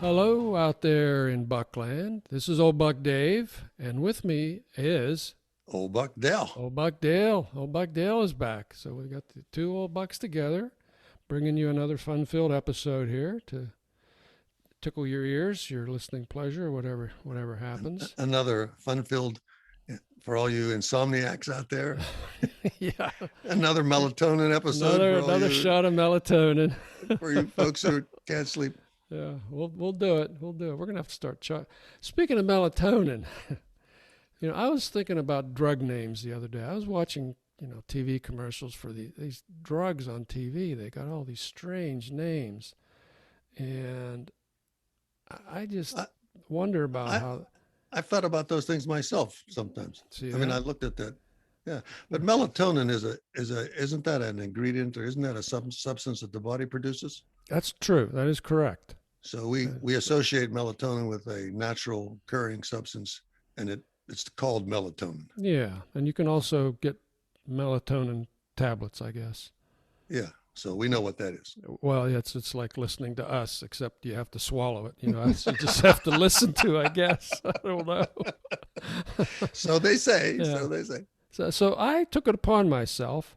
Hello out there in Buckland. This is Old Buck Dave, and with me is Old Buck Dell. Old Buck Dale. Old Buck Dale is back. So we got the two old bucks together, bringing you another fun-filled episode here to tickle your ears, your listening pleasure, whatever happens. Another fun-filled for all you insomniacs out there. Yeah. Another melatonin episode. Another shot of melatonin. For you folks who can't sleep. Yeah, we'll do it. We'll do it. We're gonna have to start. Speaking of melatonin, I was thinking about drug names the other day. I was watching, TV commercials for these drugs on TV. They got all these strange names, and I just wonder about how. I've thought about those things myself sometimes. See I mean, I looked at that. Yeah, but melatonin isn't that an ingredient, or isn't that a substance that the body produces? That's true. That is correct. So we associate melatonin with a natural occurring substance, and it's called melatonin. Yeah, and you can also get melatonin tablets, I guess. Yeah, so we know what that is. Well, it's like listening to us, except you have to swallow it. You just have to listen to, I guess. I don't know. So they say. Yeah. So they say. So I took it upon myself.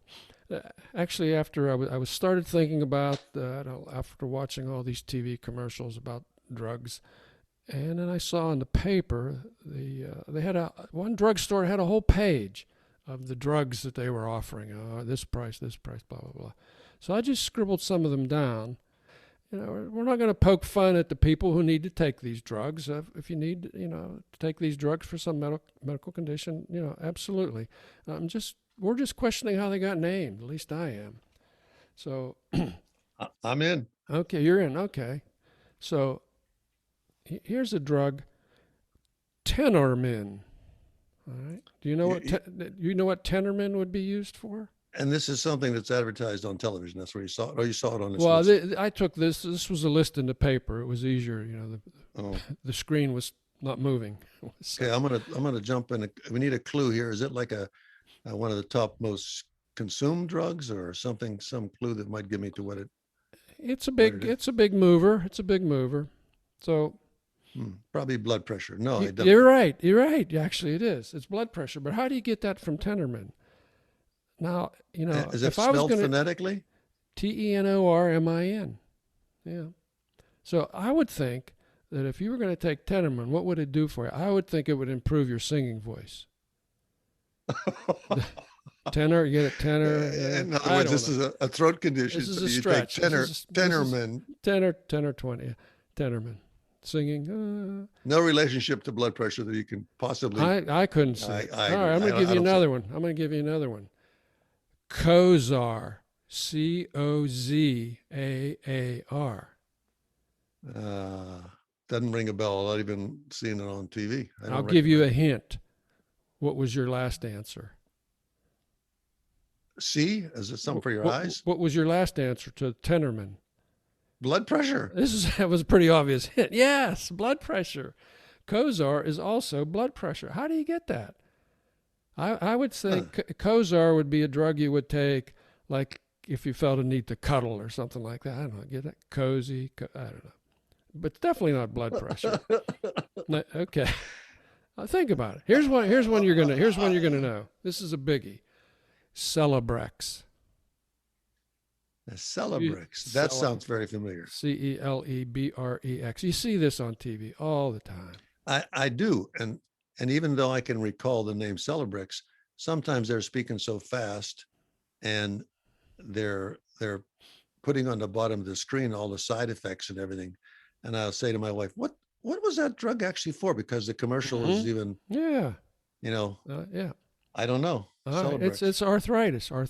Actually, after I was started thinking about that, after watching all these TV commercials about drugs, and then I saw in the paper they had one drugstore had a whole page of the drugs that they were offering. This price, blah blah blah. So I just scribbled some of them down. We're not going to poke fun at the people who need to take these drugs. If you need, to take these drugs for some medical condition, absolutely. We're just questioning how they got named. At least I am. So I'm in. Okay, you're in. Okay. So here's a drug, Tenormin. All right. Do you know what Tenormin would be used for? And this is something that's advertised on television. That's where you saw it. Or you saw it on this Well, list. I took this. This was a list in the paper. It was easier. The screen was not moving. So, okay, I'm gonna jump in. We need a clue here. Is it like one of the top most consumed drugs, or something? Some clue that might give me to what it. It's a big mover. It's a big mover. So. Probably blood pressure. No, I don't. You're right. Actually, it is. It's blood pressure. But how do you get that from Tenormin? Now, is it if I was spelled phonetically? Tenormin. Yeah. So I would think that if you were going to take Tenormin, what would it do for you? I would think it would improve your singing voice. Tenor, you get a tenor. In other words, this is a throat condition. This is so a you stretch. Take Tenormin. Tenor 20. Tenormin. Singing. No relationship to blood pressure that you can possibly. I couldn't say. All right, I'm going to give you another one. I'm going to give you another one. XYZAL. COZAAR. Doesn't ring a bell. I've even seen it on TV. I'll give you a hint. What was your last answer? C? Is it something for your eyes? What was your last answer to Tenormin? Blood pressure. That was a pretty obvious hint. Yes, blood pressure. XYZAL is also blood pressure. How do you get that? I would think XYZAL would be a drug you would take, like if you felt a need to cuddle or something like that. I don't know. Get that cozy? I don't know. But it's definitely not blood pressure. No, okay. Think about it. Here's one you're gonna know. This is a biggie. Celebrex. Celebrex. That sounds very familiar. CELEBREX. You see this on TV all the time. I do, and even though I can recall the name Celebrex, sometimes they're speaking so fast, and they're putting on the bottom of the screen all the side effects and everything, and I'll say to my wife, "What was that drug actually for?" Because the commercial is even yeah. Yeah. I don't know. It's arthritis or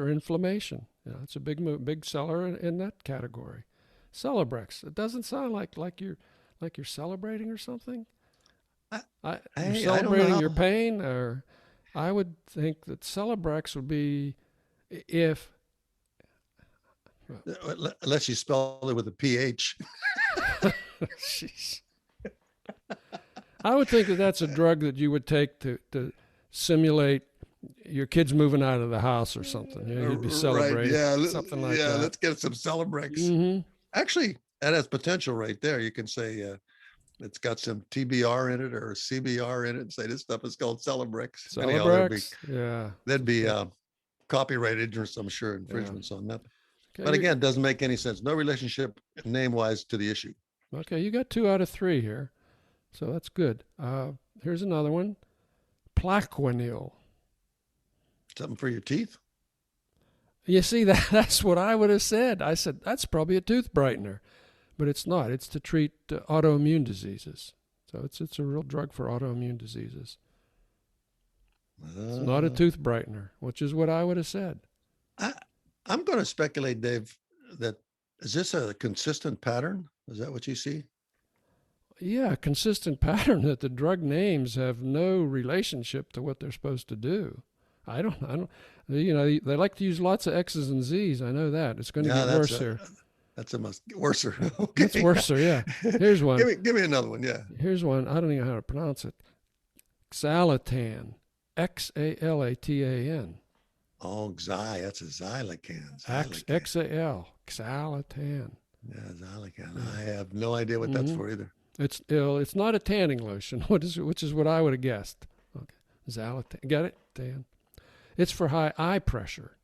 inflammation. It's a big seller in that category. Celebrex. It doesn't sound like you're celebrating or something. You're celebrating your pain, or I would think that Celebrex would be if. Unless you spell it with a PH. Jeez. I would think that that's a drug that you would take to simulate your kids moving out of the house or something. You'd be celebrating, right. something like that. Yeah, let's get some Celebrex. Mm-hmm. Actually, that has potential right there. You can say it's got some TBR in it or CBR in it, and say this stuff is called Celebrix. Anyhow, Celebrex, yeah. there'd be copyright interests, I'm sure, infringements on that. But again, it doesn't make any sense. No relationship name-wise to the issue. Okay, you got 2 out of 3 here, so that's good. Here's another one, Plaquenil. Something for your teeth? You see, that's what I would have said. I said, that's probably a tooth brightener, but it's not. It's to treat autoimmune diseases. So it's a real drug for autoimmune diseases. It's not a tooth brightener, which is what I would have said. I'm going to speculate, Dave, that is this a consistent pattern? Is that what you see? Yeah, a consistent pattern that the drug names have no relationship to what they're supposed to do. I don't, they like to use lots of X's and Z's. I know that. It's going to get worse here. That's a must. Worser. Okay. It's worser, yeah. Here's one. Give me another one, yeah. Here's one. I don't even know how to pronounce it. XALATAN. XALATAN. Oh, that's a xylocan. XAL. XALATAN. Yeah, xylocan. I have no idea what that's for either. It's not a tanning lotion, which is what I would have guessed. Okay. Xalatan. Got it, Dan? It's for high eye pressure.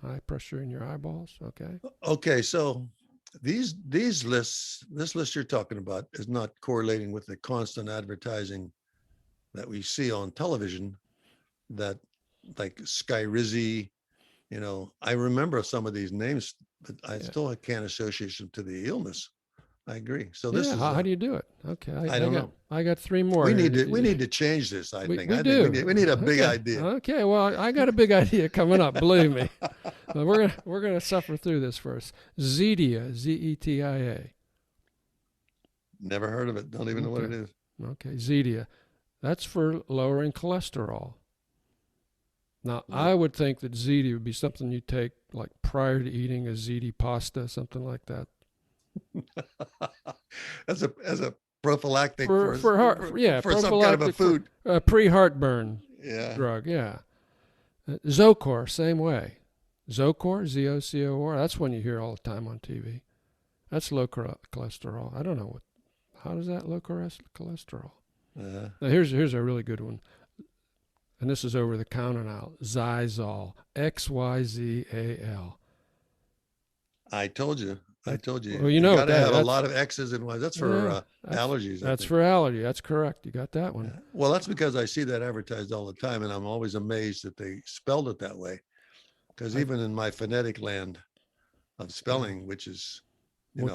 High pressure in your eyeballs, okay? Okay, so these lists, this list you're talking about is not correlating with the constant advertising that we see on television, that like Skyrizi, I remember some of these names, but I still can't associate them to the illness. I agree. So this is how do you do it? Okay, I don't know. I got 3 more. We need to change this. I think we need a big idea. Okay, well, I got a big idea coming up. Believe me, but we're gonna suffer through this first. ZETIA, ZETIA. Never heard of it. Don't even know what it is. Okay, ZETIA. That's for lowering cholesterol. Now, I would think that ZETIA would be something you take like prior to eating a ziti pasta, something like that. as a prophylactic for some kind of a food, pre-heartburn drug. Yeah, Zocor, same way. Zocor, ZOCOR. That's one you hear all the time on TV. That's low cholesterol. I don't know how does that low cholesterol? Now here's a really good one, and this is over the counter now. XYZAL, XYZAL. I told you. Well, you got to have a lot of X's and Y's. That's for allergies. That's for allergy. That's correct. You got that one. Yeah. Well, that's because I see that advertised all the time, and I'm always amazed that they spelled it that way. Because even in my phonetic land of spelling, which is lame,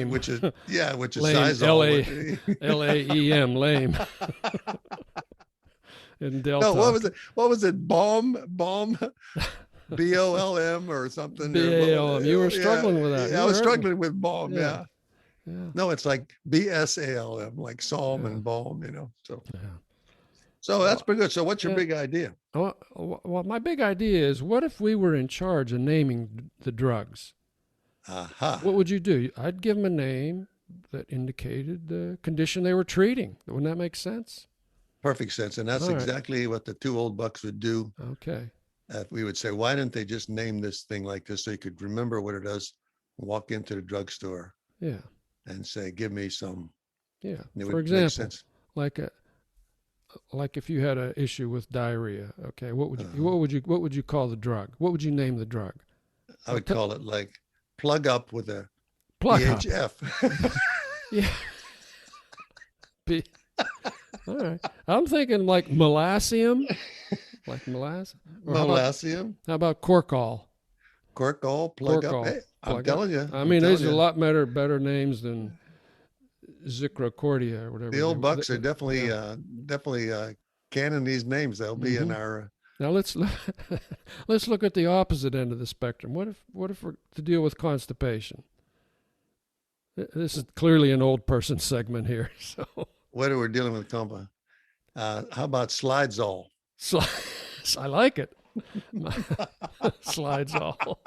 which is lame, LAEM, lame. In Delta. No, what was it? Bomb. BOLM or something. BALM. You were struggling with that. I was struggling with BOM. Yeah. No, it's like BSALM, like Psalm and Balm. So that's pretty good. So what's your big idea? Well, my big idea is, what if we were in charge of naming the drugs? What would you do? I'd give them a name that indicated the condition they were treating. Wouldn't that make sense? Perfect sense. And that's exactly what the 2 old bucks would do. Okay. We would say, why didn't they just name this thing like this so you could remember what it does, walk into the drugstore and say, give me some. Yeah. For example, like if you had an issue with diarrhea, okay, what would you call the drug? What would you name the drug? I would call it like plug up with a PHF. Yeah. All right. I'm thinking like Malassium. Like molasses? Malassium? How about Corkol? Corkol, plug up. Hey, I'm telling you. I mean, these are a lot better names than Zicrocordia or whatever. The old bucks are definitely canning these names. They'll be in our. Now let's look at the opposite end of the spectrum. What if we're to deal with constipation? This is clearly an old person segment here. So what are we dealing with, compa? How about Slidesol? I like it. Slides all.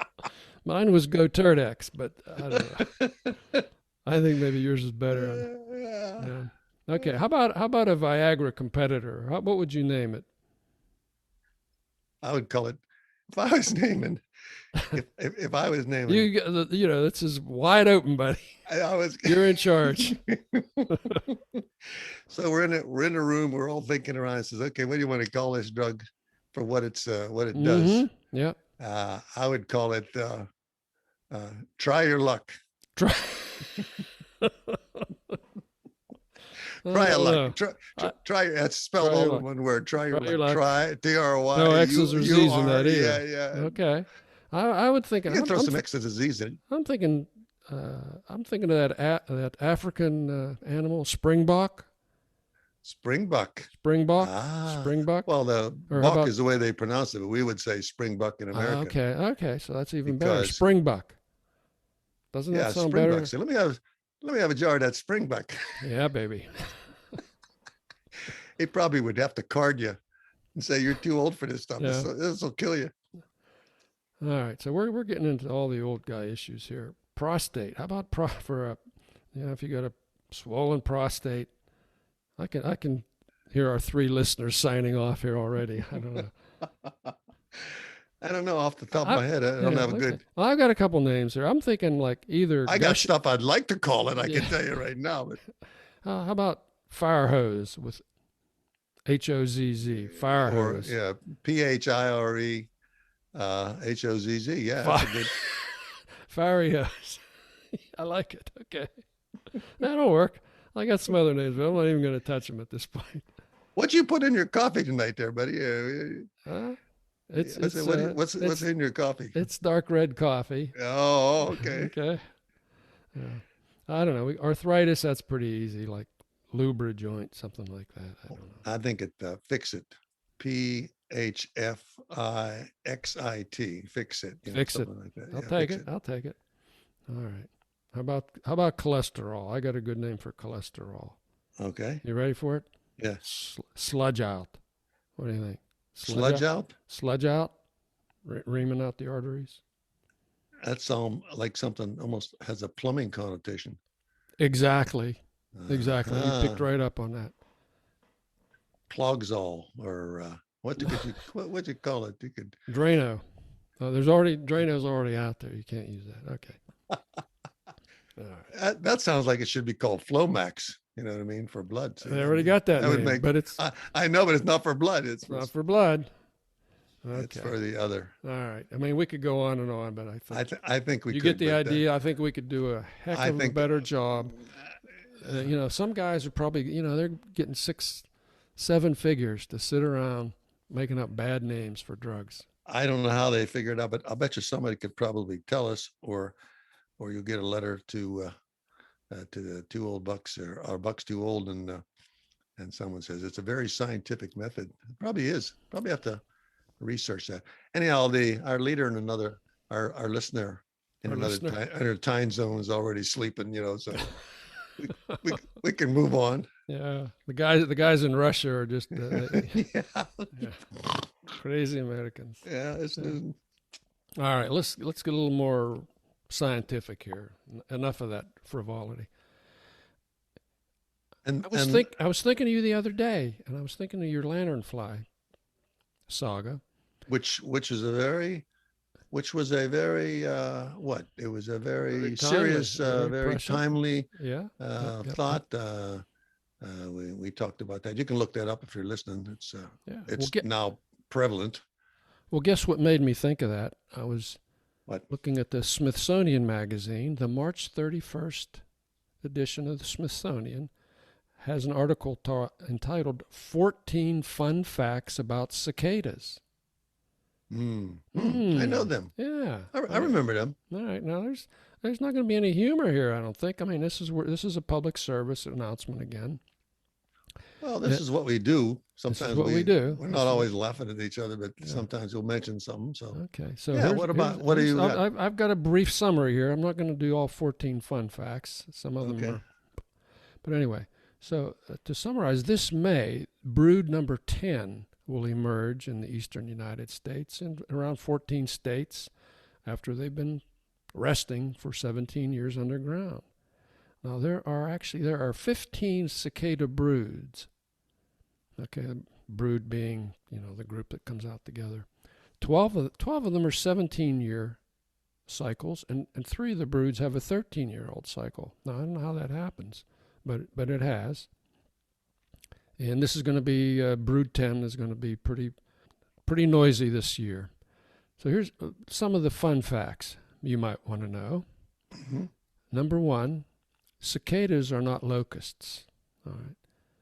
Mine was Go Turdex, but I don't know. I think maybe yours is better. Yeah. Okay. How about a Viagra competitor? What would you name it? I would call it if I was naming, if I was naming, This is wide open, buddy. I was. You're in charge. So we're in a room. We're all thinking around. It says, okay, what do you want to call this drug for what it does? Yeah. I would call it try your luck. Try. Try your luck. I- Try. That's spelled Try your all luck. in one word. Try your Try your luck. luck. Try TRY. No X's or Z's in that either. Yeah. Okay. I would think. You can throw some X's and Z's in. I'm thinking of that African animal, springbok. Springbuck. Springbok. Ah. Springbok. Well, the Or how buck about- is the way they pronounce it, but we would say springbuck in America. Okay. So that's even better. Because- Springbuck. Doesn't that sound better? springbuck. So let me have a jar of that springbuck. Yeah, baby. He probably would have to card you and say you're too old for this stuff. Yeah. This will kill you. All right. So we're getting into all the old guy issues here. Prostate. How about if you got a swollen prostate? I can hear our 3 listeners signing off here already. I don't know. I don't know off the top of my head. I don't have a good. Well, I've got a couple names here. I'm thinking like either. I got stuff I'd like to call it. I can tell you right now. But how about fire hose with HOZZ? Fire hose. yeah, PHIRE HOZZ. Yeah, that's a good. Fiery hose. I like it. Okay, that'll work. I got some other names, but I'm not even going to touch them at this point. What you put in your coffee tonight, there, buddy? What's in your coffee? It's dark red coffee. Oh, okay. Okay. Yeah. I don't know. Arthritis, that's pretty easy, like Lubra joint, something like that. I don't know. I think it fix it. PHFIXIT. Fix it. Fix it. Like that. I'll take it. I'll take it. All right. How about cholesterol? I got a good name for cholesterol. Okay. You ready for it? Yeah. Sludge out. What do you think? Sludge out? Sludge out? Reaming out the arteries? That's like something almost has a plumbing connotation. Exactly. Exactly. You picked right up on that. Clogsol, or what you call it? You could Drano. Drano's already out there. You can't use that. Okay. All right. That sounds like it should be called Flomax. You know what I mean? For blood. They already got that name, but it's I know, but it's not for blood. It's not for blood. Okay. It's for the other. All right. I mean, we could go on and on, but I think we. You could, get the idea. I think we could do a heck of a better job. Some guys are probably, they're getting 6-7 figures to sit around making up bad names for drugs. I don't know how they figure it out, but I'll bet you somebody could probably tell us, or you'll get a letter to the 2 old bucks, or our bucks too old, and someone says it's a very scientific method. It probably is. Probably have to research that. Anyhow, our leader in our listener in another time zone is already sleeping. So we can move on. Yeah, the guys in Russia are just yeah. Crazy Americans. Yeah, all right. Let's get a little more scientific here. Enough of that frivolity. And I was thinking of you the other day, and I was thinking of your lanternfly saga, which was a very it was a very serious, very timely thought. We talked about that. You can look that up if you're listening. It's now prevalent. Well, guess what made me think of that? I was looking at the Smithsonian magazine. The March 31st edition of the Smithsonian has an article entitled 14 Fun Facts About Cicadas. I know them. Yeah. I remember them. All right. Now there's not going to be any humor here, I don't think. I mean, this is a public service announcement again. Well, this is what we do. Sometimes we do. We're not always laughing at each other, but sometimes we'll mention something. So okay. So what do you got? I've got a brief summary here. I'm not going to do all 14 fun facts. Some of them are. But anyway, so to summarize, this May, brood number 10 will emerge in the eastern United States and around 14 states after they've been resting for 17 years underground. Now, there are 15 cicada broods. Okay, brood being, the group that comes out together. 12 of them are 17-year cycles, and 3 of the broods have a 13-year-old cycle. Now, I don't know how that happens, but it has. And this is going to be, brood 10 is going to be pretty noisy this year. So here's some of the fun facts you might want to know. Mm-hmm. Number 1, cicadas are not locusts. All right.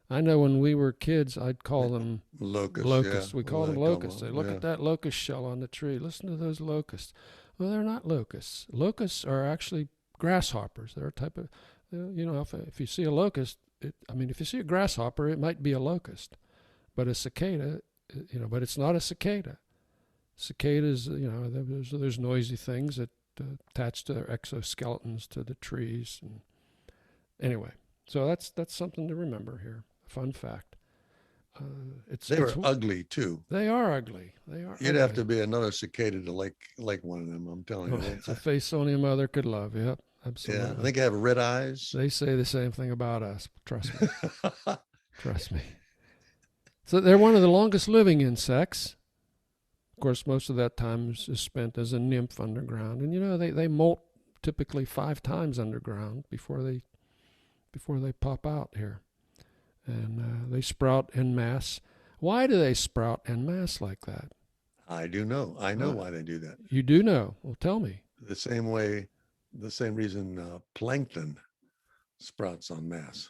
I know when we were kids, I'd call them locusts. Yeah. We called them locusts. They look at that locust shell on the tree. Listen to those locusts. Well, they're not locusts. Locusts are actually grasshoppers. They're a type of, if you see a locust, if you see a grasshopper, it might be a locust. But a cicada, but it's not a cicada. Cicadas, there's noisy things that attach to their exoskeletons to the trees. And anyway, so that's something to remember here. Fun fact. They were ugly too. They are ugly. You'd have to be another cicada to like one of them. I'm telling you. It's a face only a mother could love. Yep, absolutely. Yeah, I think I have red eyes. They say the same thing about us. Trust me. Trust me. So they're one of the longest living insects. Of course, most of that time is spent as a nymph underground, and they molt typically 5 times underground before they pop out here. And they sprout en masse. Why do they sprout en masse like that? I do know. I know why they do that. You do know. Well, tell me. The same reason plankton sprouts en masse.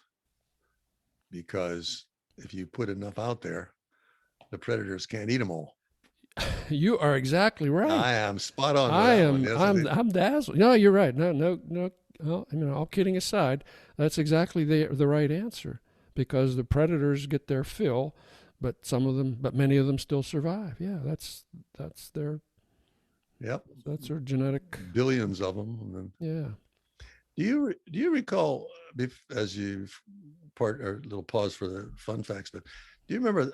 Because if you put enough out there, the predators can't eat them all. You are exactly right. I am spot on. I'm dazzled. No, you're right. No. All kidding aside, that's exactly the right answer. Because the predators get their fill, but many of them still survive. Yeah, that's their. Yep. That's their genetic. Billions of them. Yeah. Do you recall, as you've a little pause for the fun facts, but do you remember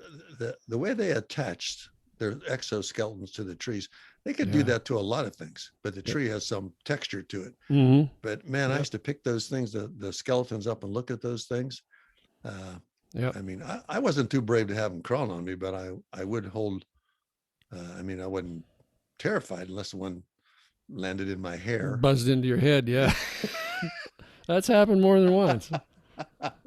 the way they attached their exoskeletons to the trees? They could do that to a lot of things, but the tree has some texture to it. Mm-hmm. But man, I used to pick those things, the skeletons up and look at those things. I wasn't too brave to have them crawl on me, but I would hold. I wasn't terrified unless one landed in my hair, buzzed into your head. Yeah, that's happened more than once. Of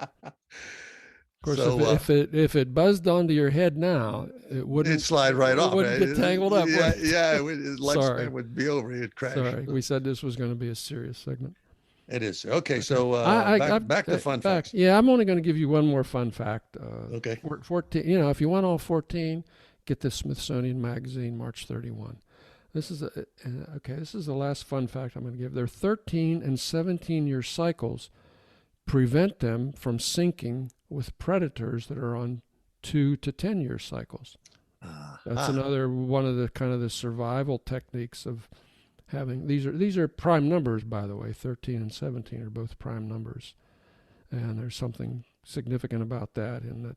course, if it buzzed onto your head now, it wouldn't. It'd slide right off. It wouldn't get tangled up. Yeah. Lifespan would be over. It'd crash. Sorry, we said this was going to be a serious segment. It is. Okay, so back to fun facts. Yeah, I'm only going to give you one more fun fact. Okay. 14. If you want all 14, get the Smithsonian Magazine, March 31. This is the last fun fact I'm going to give. Their 13 and 17-year cycles prevent them from sinking with predators that are on 2 to 10-year cycles. That's another one of the kind of the survival techniques of having these are prime numbers, by the way. 13 and 17 are both prime numbers, and there's something significant about that. In that,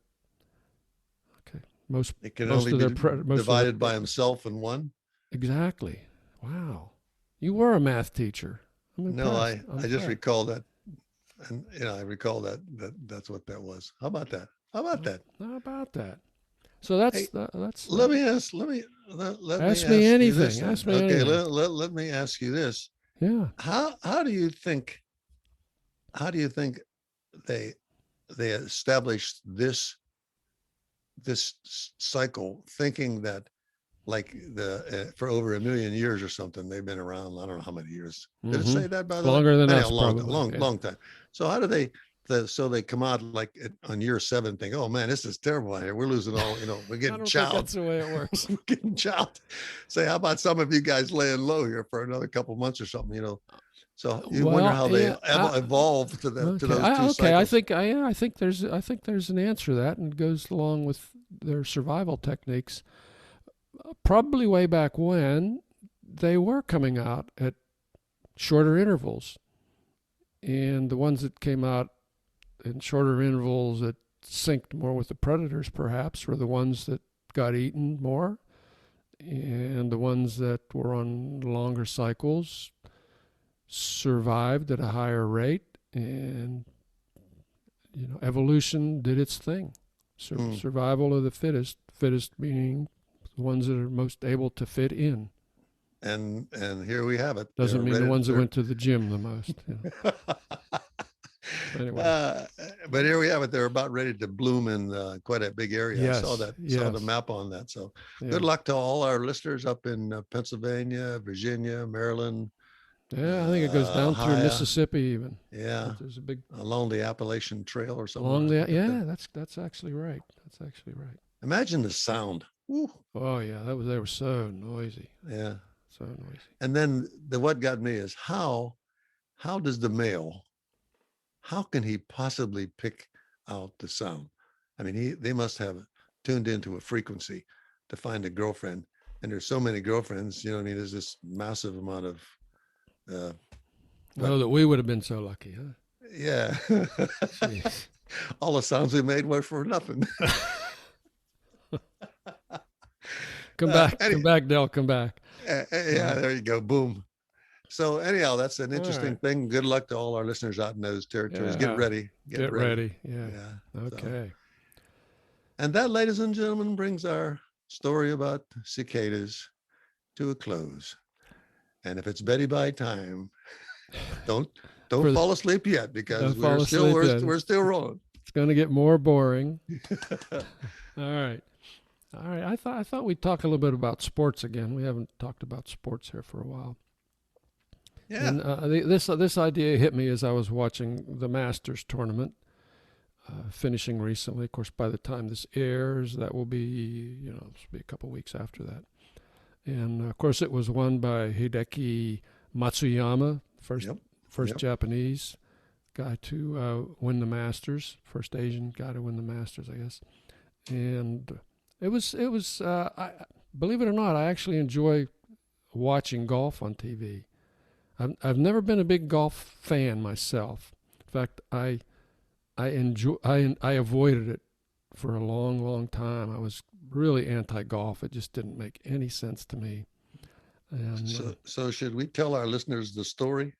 most it can most only of be divided by himself in one. Exactly. Wow, you were a math teacher. No, I just recall that, and I recall that's what that was. How about that? So that's. Let me ask me anything. Ask me anything. Let me ask you this. Yeah. How do you think they established this cycle, thinking that for over 1 million years or something they've been around? I don't know how many years. Did it say that, by the way? Longer than us, long time. So how do they? So they come out on year 7, think, oh man, this is terrible out here. We're losing all, we're getting chowed. That's the way it works. We're getting chowed. Say, how about some of you guys laying low here for another couple months or something, So you wonder how they evolved to those two cycles. I think there's an answer to that, and it goes along with their survival techniques. Probably way back when they were coming out at shorter intervals, and the ones that came out in shorter intervals that synced more with the predators perhaps were the ones that got eaten more, and the ones that were on longer cycles survived at a higher rate, and evolution did its thing. Survival of the fittest meaning the ones that are most able to fit in. And here we have it. Doesn't mean the ones that went to the gym the most. Anyway. But here we have it. They're about ready to bloom in quite a big area. Yes, I saw that. yes. Saw the map on that. So Yeah. good luck to all our listeners up in Pennsylvania, Virginia, Maryland. Yeah, I think it goes down through Mississippi even. Yeah, there's a big along the Appalachian Trail or something. Along the that's actually right. That's actually right. Imagine the sound. Woo. Oh yeah, they were so noisy. Yeah, so noisy. And then what got me is how does the male? How can he possibly pick out the sound? I mean, they must have tuned into a frequency to find a girlfriend. And there's so many girlfriends, you know what I mean? There's this massive amount of. That we would have been so lucky, huh? Yeah. All the sounds we made were for nothing. Come back, Del, come back. Yeah, there you go. Boom. So anyhow, that's an interesting thing. Good luck to all our listeners out in those territories. Yeah. Get ready. Get ready. Yeah. So. Okay. And that, ladies and gentlemen, brings our story about cicadas to a close. And if it's Betty by time, don't fall asleep yet, because we're still rolling. It's going to get more boring. All right. I thought we'd talk a little bit about sports again. We haven't talked about sports here for a while. Yeah. And this idea hit me as I was watching the Masters tournament, finishing recently. Of course, by the time this airs, that will be, this will be a couple weeks after that. And of course, it was won by Hideki Matsuyama, first Japanese guy to win the Masters, first Asian guy to win the Masters, I guess. And it was. Believe it or not, I actually enjoy watching golf on TV. I've never been a big golf fan myself. In fact, I avoided it for a long, long time. I was really anti-golf. It just didn't make any sense to me. And, so should we tell our listeners the story?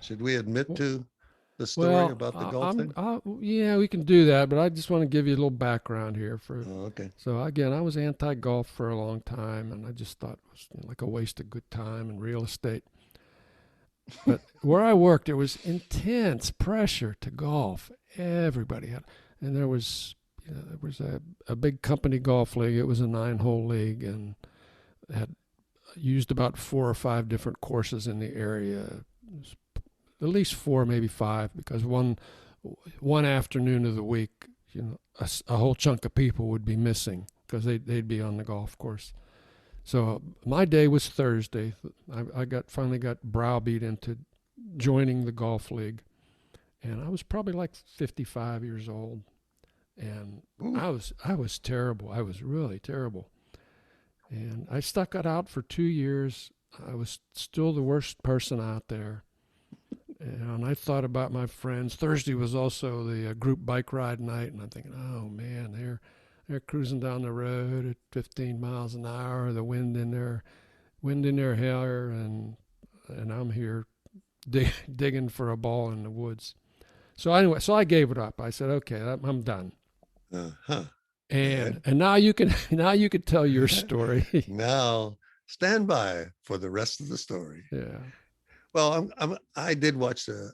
Should we admit to the story about the golf thing? Yeah, we can do that, but I just want to give you a little background here. Okay. So again, I was anti-golf for a long time, and I just thought it was like a waste of good time and real estate. But where I worked, there was intense pressure to golf. Everybody had, and there was a big company golf league. It was a 9-hole league, and had used about 4 or 5 different courses in the area. At least 4, maybe 5, because one afternoon of the week, a whole chunk of people would be missing because they'd be on the golf course. So my day was Thursday. I finally got browbeat into joining the golf league, and I was probably like 55 years old, and I was terrible. I was really terrible, and I stuck it out for 2 years. I was still the worst person out there. And I thought about my friends. Thursday was also the group bike ride night, and I'm thinking, oh man, they're cruising down the road at 15 miles an hour, the wind in their hair, and I'm here digging for a ball in the woods. So anyway, I gave it up. I said, okay, I'm done. And now you can tell your story. Now stand by for the rest of the story. Yeah. Well, I did watch the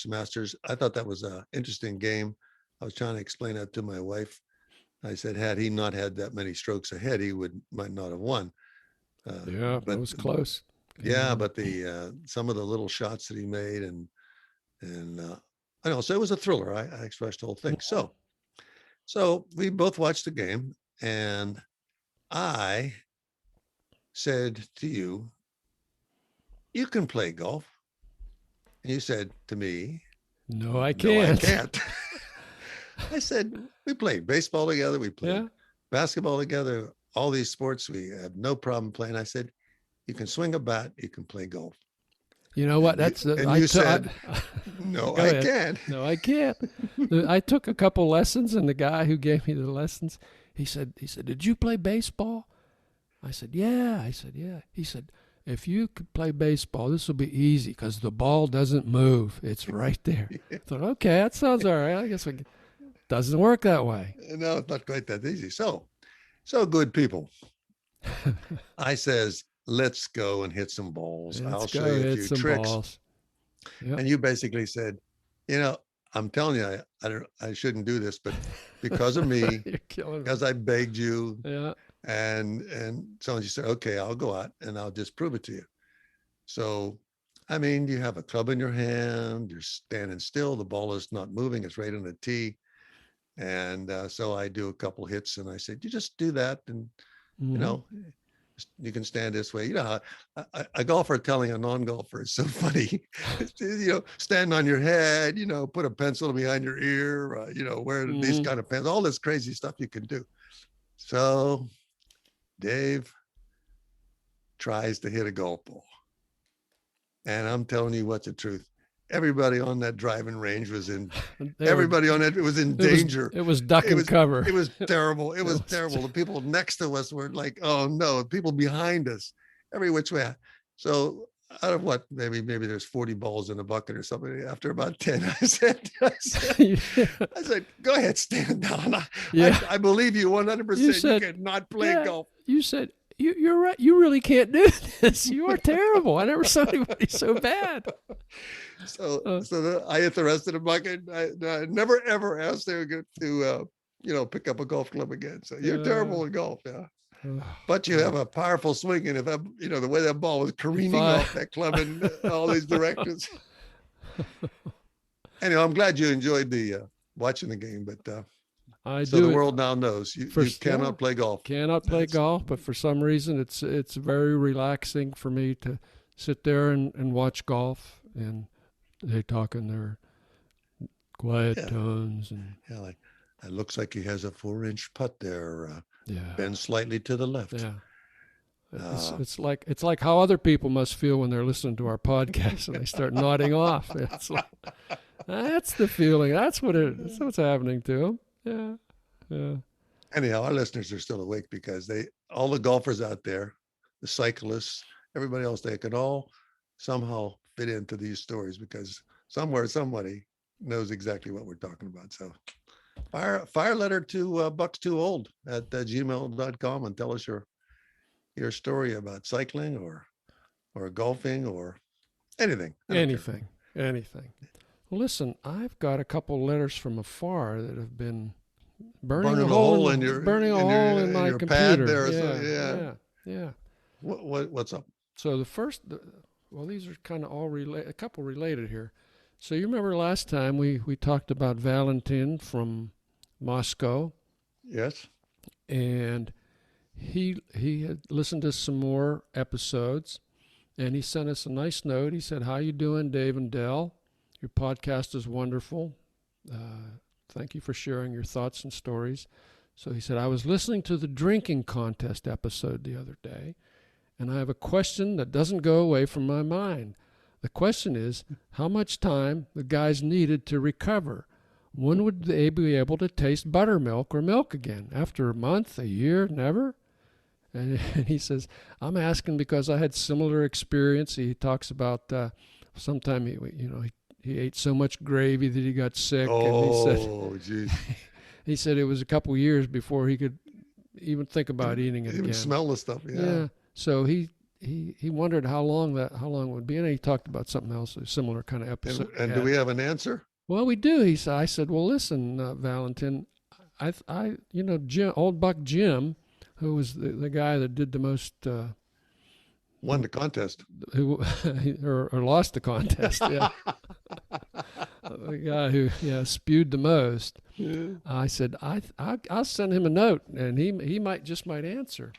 Masters. I thought that was an interesting game. I was trying to explain that to my wife. I said, had he not had that many strokes ahead, he might not have won. But it was close. Yeah, but some of the little shots that he made, and I know. So it was a thriller. I expressed the whole thing. So we both watched the game, and I said to you, "You can play golf." And you said to me, "No, I can't." No, I can't. I said, "We played baseball together. We played basketball together. All these sports, we have no problem playing." I said, "You can swing a bat. You can play golf." You know what? You said, "No, I can't." No, I can't. I took a couple lessons, and the guy who gave me the lessons, he said, "Did you play baseball?" I said, "Yeah." I said, "Yeah." He said, "If you could play baseball, this will be easy because the ball doesn't move. It's right there." I thought, okay, that sounds all right. I guess it doesn't work that way. No, it's not quite that easy. So So good people. I says, let's go and hit some balls. Let's I'll go show you a hit few some tricks. balls. Yep. And you basically said, you know, I'm telling you, I shouldn't do this, but because of me, You're killing me. because I begged you, Yeah. and so you said, okay, I'll go out and I'll just prove it to you. So, I mean, you have a club in your hand, you're standing still, the ball is not moving, it's right on the tee. And so I do a couple hits and I said, you just do that. And, you know, you can stand this way. You know how a golfer telling a non-golfer is so funny. You know, stand on your head, you know, put a pencil behind your ear, you know, wear these kind of pants, all this crazy stuff you can do. So Dave tries to hit a golf ball. And I'm telling you what's the truth. Everybody on that driving range was in. Everybody on it was in danger. It was duck and cover. It was terrible. It was terrible. The people next to us were like, "Oh no!" People behind us, every which way. So out of what, maybe there's 40 balls in a bucket or something. After about 10, I said, "Go ahead, stand down. I believe you 100%. You cannot play golf." You said. You're right. You really can't do this. You are terrible. I never saw anybody so bad. So I hit the rest of the bucket. I never ever asked them to pick up a golf club again. So you're terrible at golf, yeah. But you have a powerful swing, and if the way that ball was careening off that club in all these directions. Anyway, I'm glad you enjoyed the watching the game, but. The world now knows you cannot play golf. Cannot play golf, but for some reason it's very relaxing for me to sit there and watch golf, and they talk in their quiet tones. And like it looks like he has a 4-inch putt there. Bend slightly to the left. Yeah. It's like how other people must feel when they're listening to our podcast and they start nodding off. It's like, that's the feeling. That's what's happening to them. Yeah. Anyhow, our listeners are still awake because all the golfers out there, the cyclists, everybody else, they can all somehow fit into these stories because somewhere somebody knows exactly what we're talking about. So fire a letter to bucks2old at gmail.com and tell us your story about cycling or golfing or anything. Anything. Well, listen, I've got a couple letters from afar that have been burning a hole in my computer. Pad there. Yeah. What's up? So the first, these are kind of all a couple related here. So you remember last time we talked about Valentin from Moscow. Yes. And he had listened to some more episodes, and he sent us a nice note. He said, "How you doing, Dave and Del? Your podcast is wonderful. Thank you for sharing your thoughts and stories." So he said, "I was listening to the drinking contest episode the other day, and I have a question that doesn't go away from my mind. The question is, how much time the guys needed to recover? When would they be able to taste buttermilk or milk again? After a month, a year, never?" And he says, "I'm asking because I had similar experience." He talks about sometime he ate so much gravy that he got sick. Oh, geez. He said it was a couple years before he could even think about eating it even again. Smell the stuff, Yeah. So he wondered how long it would be, and he talked about something else, a similar kind of episode. And do we have an answer? Well, we do. I said, "Well, listen, Valentin, Jim, old Buck Jim, who was the guy that did the most." Won the contest. Or lost the contest, yeah. The guy who spewed the most. Yeah. I said, I'll send him a note, and he might answer.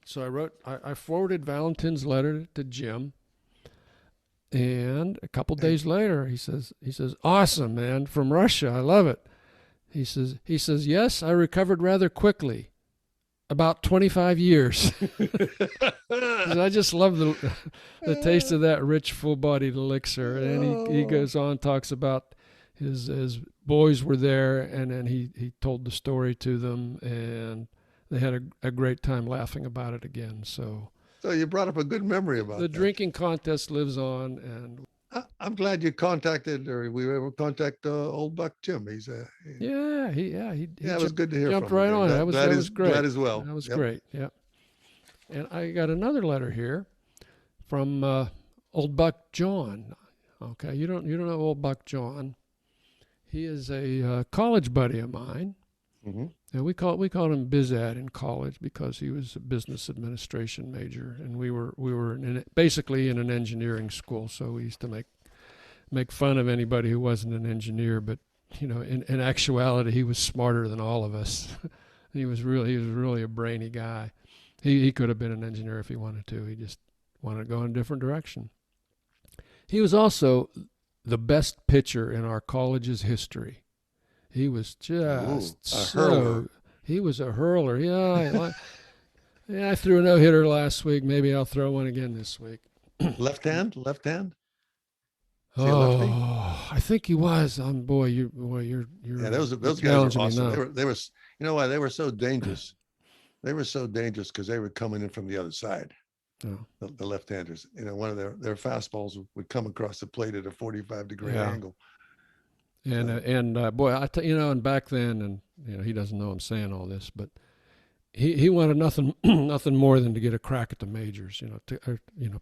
So I forwarded Valentin's letter to Jim, and a couple days later he says, "Awesome, man, from Russia, I love it." He says, "Yes, I recovered rather quickly. About 25 years." I just love the taste of that rich, full-bodied elixir. And he goes on, talks about his boys were there, and then he told the story to them, and they had a great time laughing about it again. So you brought up a good memory about the drinking contest lives on, and I'm glad you contacted, or we were able to contact old Buck Jim. He Yeah, it was good to hear jumped from him right again. on. Glad, glad That is was great. glad as well. That was Yep. great. Yeah. And I got another letter here from old Buck John. Okay, you don't know old Buck John. He is a college buddy of mine. Hmm. And we called him BizAd in college because he was a business administration major, and we were basically in an engineering school. So we used to make fun of anybody who wasn't an engineer. But in actuality, he was smarter than all of us. He was really a brainy guy. He could have been an engineer if he wanted to. He just wanted to go in a different direction. He was also the best pitcher in our college's history. He was just hurler. He was a hurler. Yeah, I threw a no-hitter last week. Maybe I'll throw one again this week. Left hand. Is he a lefty? Oh, I think he was. You're Yeah, those you're guys are challenging me awesome. now. They were, you know why they were so dangerous? They were so dangerous because they were coming in from the other side. Oh, The left-handers. One of their fastballs would come across the plate at a 45-degree yeah. angle. And boy, and back then, and he doesn't know I'm saying all this, but he wanted nothing nothing more than to get a crack at the majors,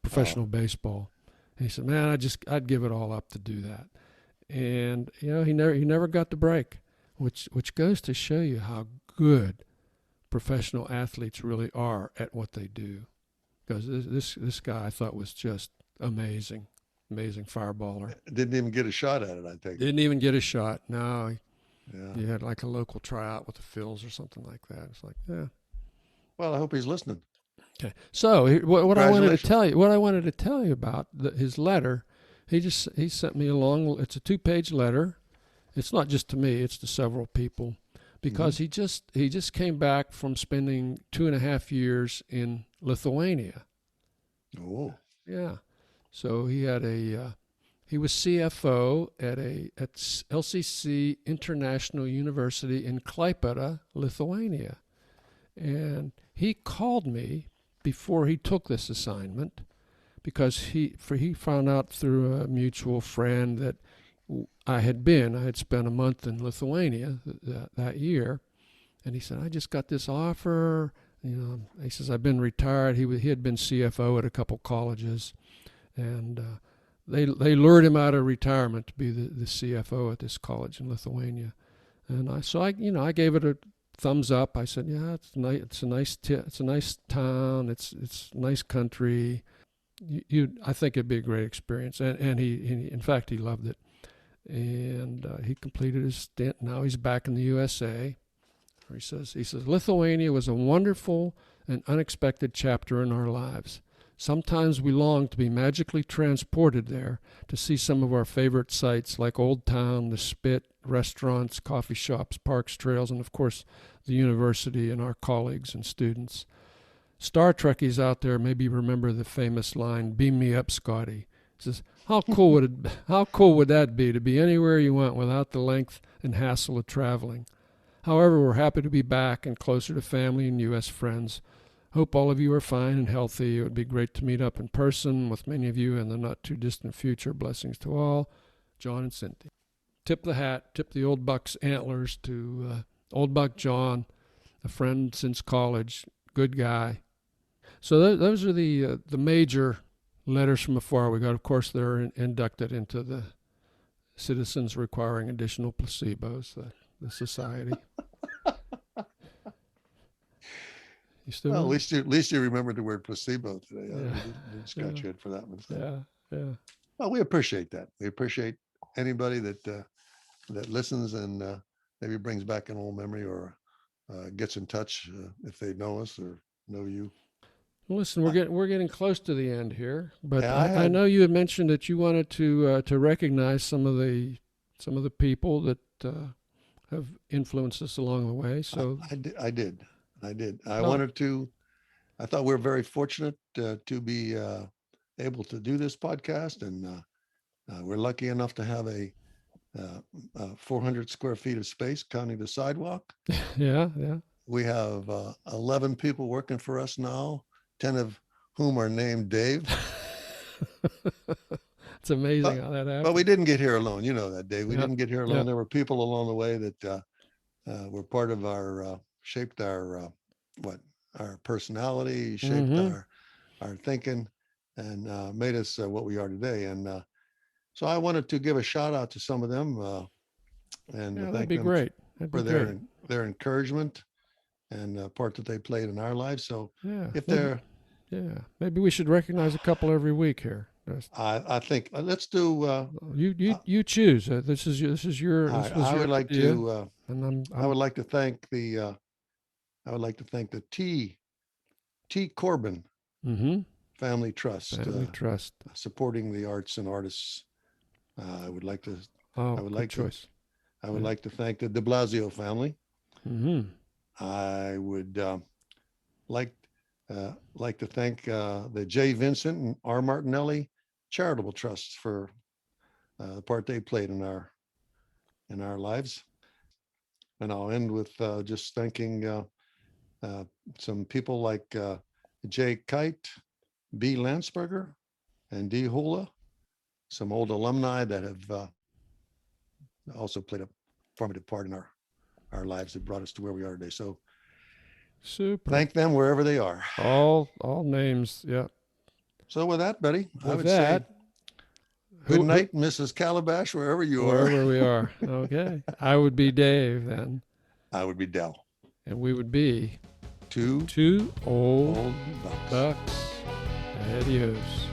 professional baseball. And he said, man, I'd give it all up to do that. And he never got the break, which goes to show you how good professional athletes really are at what they do. Because this guy I thought was just amazing fireballer. Didn't even get a shot at it, I think. Didn't even get a shot. No, Yeah. he had like a local tryout with the Phils or something like that. It's like, yeah. Well, I hope he's listening. Okay. So what I wanted to tell you about his letter, he sent me it's a 2-page letter. It's not just to me; it's to several people, because he just came back from spending 2.5 years in Lithuania. Oh. Yeah. So he was CFO at LCC International University in Klaipėda, Lithuania. And he called me before he took this assignment because he found out through a mutual friend that I had spent a month in Lithuania that year. And he said, I just got this offer. He says, I've been retired. He had been CFO at a couple colleges. And they lured him out of retirement to be the CFO at this college in Lithuania, and I gave it a thumbs up. I said, yeah, it's nice. It's a nice town. It's a nice country. I think it'd be a great experience, and he in fact he loved it, and he completed his stint. Now he's back in the USA. He says Lithuania was a wonderful and unexpected chapter in our lives. Sometimes we long to be magically transported there to see some of our favorite sights like Old Town, the Spit, restaurants, coffee shops, parks, trails, and of course the university and our colleagues and students. Star Trekkies out there maybe remember the famous line, "Beam me up, Scotty." He says, how cool would that be to be anywhere you want without the length and hassle of traveling? However, we're happy to be back and closer to family and U.S. friends. Hope all of you are fine and healthy. It would be great to meet up in person with many of you in the not-too-distant future. Blessings to all. John and Cynthia. Tip the hat, tip the old Buck's antlers to old Buck John, a friend since college, good guy. So those are the major letters from afar we got. Of course, they're inducted into the Citizens Requiring Additional Placebos, the society. Well, at least you remembered the word placebo today. Yeah. Didn't scratch your head for that one. So. Yeah. Well, we appreciate that. We appreciate anybody that listens and maybe brings back an old memory or gets in touch if they know us or know you. Listen, we're getting close to the end here, but Yeah, I know you had mentioned that you wanted to recognize some of the people that have influenced us along the way. So I did. I wanted to. I thought we were very fortunate to be able to do this podcast, and we're lucky enough to have a 400 square feet of space, counting the sidewalk. Yeah. We have 11 people working for us now, 10 of whom are named Dave. It's amazing But, how that happened. but we didn't get here alone. You know that, Dave. We Yep. didn't get here alone. Yep. There were people along the way that were part of our, shaped our personality, shaped Mm-hmm. our thinking, and made us what we are today. And so I wanted to give a shout out to some of them and Yeah, that'd thank be them great. That'd for be great. their encouragement and part that they played in our lives. So Yeah. if Maybe, they're, yeah. Maybe we should recognize a couple every week here. I think let's do. You choose. This was I your would like idea, to. and I I'm would like to thank the. I would like to thank the T. Corbin mm-hmm. Family Trust, Family Trust. supporting the arts and artists. I would like to. Oh, I would good like to. choice. I would Yeah. like to thank the De Blasio family. Mm-hmm. I would like to thank the J. Vincent and R. Martinelli charitable trusts for the part they played in our lives. And I'll end with just thanking some people like Jay Kite, B. Landsberger, and D. Hula, some old alumni that have also played a formative part in our lives that brought us to where we are today. So Super. thank them wherever they are. All names. Yeah. So with that, Betty, I With would say that, good night, Mrs. Calabash, wherever you are. wherever we are. Okay. I would be Dave then, I would be Dell. and we would be Two two old old bucks. bucks. Adios.